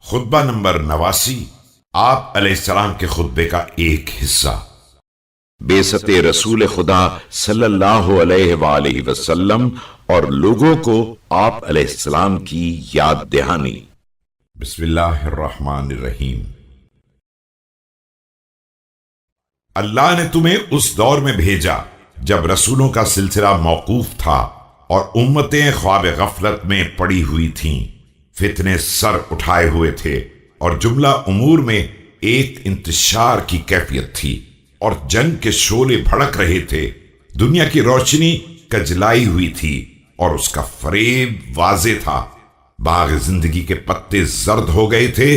खुतबा number 89 आप अलैहिस्सलाम के खुतबे का एक हिस्सा। बेसते रसूल खुदा सल्लल्लाहु अलैहि वसल्लम और लोगों को आप अलैहिस्सलाम की याद दहानी। बिस्मिल्लाहिर्रहमानिर्रहीम। अल्लाह ने तुम्हें उस दौर में भेजा जब रसूलों का सिलसिला मौकूफ था और उम्मतें ख्वाब गफलत में पड़ी हुई थीं, फितने सर उठाए हुए थे और जुमला उमूर में एक इंतशार की कैफियत थी और जंग के शोले भड़क रहे थे। दुनिया की रोशनी कजलाई हुई थी और उसका फरेब वाजे था। बाग जिंदगी के पत्ते जर्द हो गए थे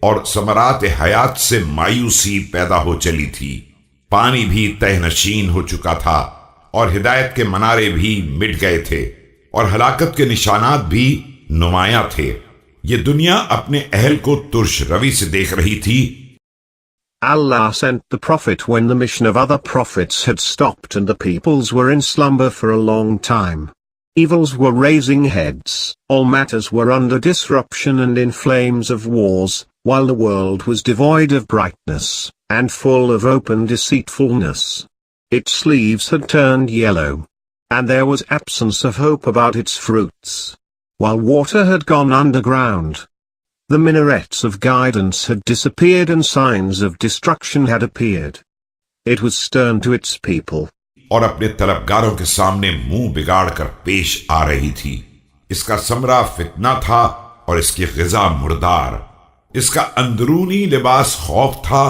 और समरात हयात से मायूसी पैदा हो चली थी। पानी भी तहनशीन हो चुका था और हिदायत के मनारे भी मिट गए थे और हलाकत के निशानात भी नुमाया थे। ये दुनिया अपने अहल को तुर्श रवि से देख रही थी। Allah sent the Prophet when the mission of other prophets had stopped and the peoples were in slumber for a long time. Evils were raising heads, all matters were under disruption and in flames of wars, while the world was devoid of brightness, and full of open deceitfulness. Its leaves had turned yellow, and there was absence of hope about its fruits. While water had gone underground, the minarets of guidance had disappeared and signs of destruction had appeared. It was stern to its people. और अपने तलबगारों के सामने मुंह बिगाड़ कर पेश आ रही थी। इसका समरा फितना था और इसकी ग़िज़ा मुर्दार। इसका अंदरूनी लिबास खौफ था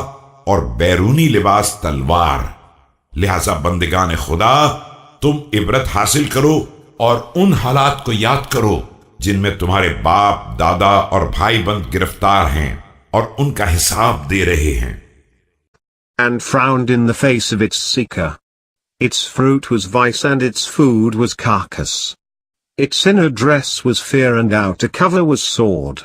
और बैरूनी लिबास तलवार। लिहाजा बंदिगान खुदा, तुम इबरत हासिल करो और उन हालात को याद करो जिनमें तुम्हारे बाप, दादा और भाई बंद गिरफ्तार हैं और उनका हिसाब दे रहे हैं। And frowned in the face of its seeker. Its fruit was vice and its food was carcass. Its inner dress was fear and outer cover was sword.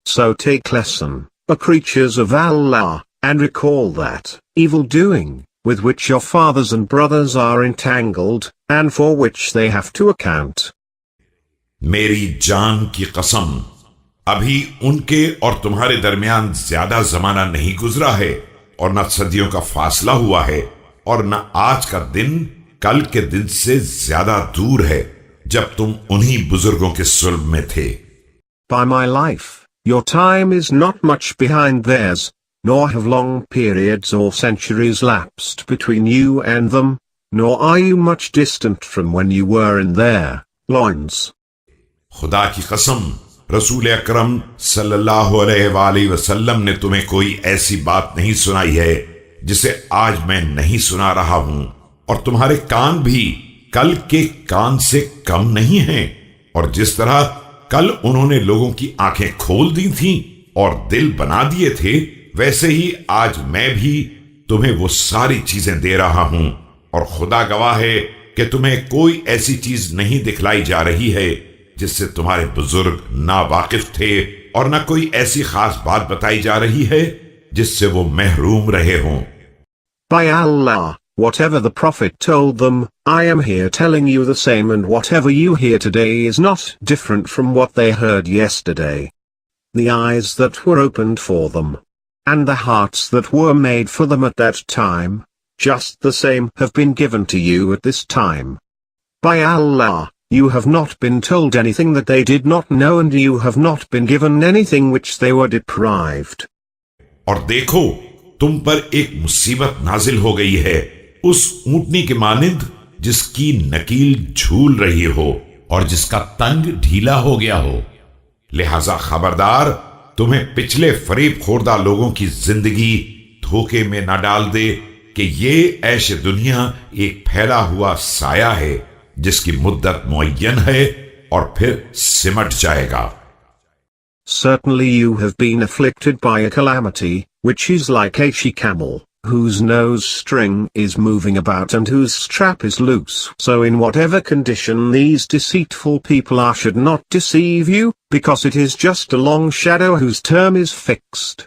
So take lesson, O creatures of Allah, and recall that evil doing, with which your fathers and brothers are entangled, and for which they have to account. मेरी जान की कसम, अभी उनके और तुम्हारे दरमियान ज्यादा जमाना नहीं गुजरा है और न सदियों का फासला हुआ है और न आज का दिन कल के दिन से ज्यादा दूर है जब तुम उन्हीं बुजुर्गों के सुल्ब में थे। By my life, your time is not much behind theirs, nor have long periods or centuries lapsed between you and them, nor are you much distant from when you were in their loins. खुदा की कसम, रसूल अकरम सल्लल्लाहु अलैहि वसल्लम ने तुम्हें कोई ऐसी बात नहीं सुनाई है जिसे आज मैं नहीं सुना रहा हूं, और तुम्हारे कान भी कल के कान से कम नहीं हैं। और जिस तरह कल उन्होंने लोगों की आंखें खोल दी थीं और दिल बना दिए थे, वैसे ही आज मैं भी तुम्हें वो सारी चीजें दे रहा हूं। और खुदा गवाह है कि तुम्हें कोई ऐसी चीज नहीं दिखलाई जा रही है जिससे तुम्हारे बुजुर्ग ना वाकिफ थे, और न कोई ऐसी खास बात बताई जा रही है जिससे वो महरूम रहे हों। By Allah, whatever the Prophet told them, I am here telling you the same, and whatever you hear today is not different from what they heard yesterday. The eyes that were opened for them, and the hearts that were made for them at that time, just the same have been given to you at this time. By Allah, you have not been told anything that they did not know, and you have not been given anything which they were deprived. और देखो, तुम पर एक मुसीबत नाजिल हो गई है, उस ऊंटनी के मानिंद जिसकी नकील झूल रही हो और जिसका तंग ढीला हो गया हो। लिहाजा खबरदार, तुम्हें पिछले फरेब खोरदा लोगों की जिंदगी धोखे में न डाल दे कि ये ऐश दुनिया एक फैला हुआ साया है जिसकी मुद्दत मुअय्यन है और फिर सिमट जाएगा। Certainly you have been afflicted by a calamity, which is like a she-camel, whose nose string is moving about and whose strap is loose. So in whatever condition these deceitful people are should not deceive you, because it is just a long shadow whose term is fixed.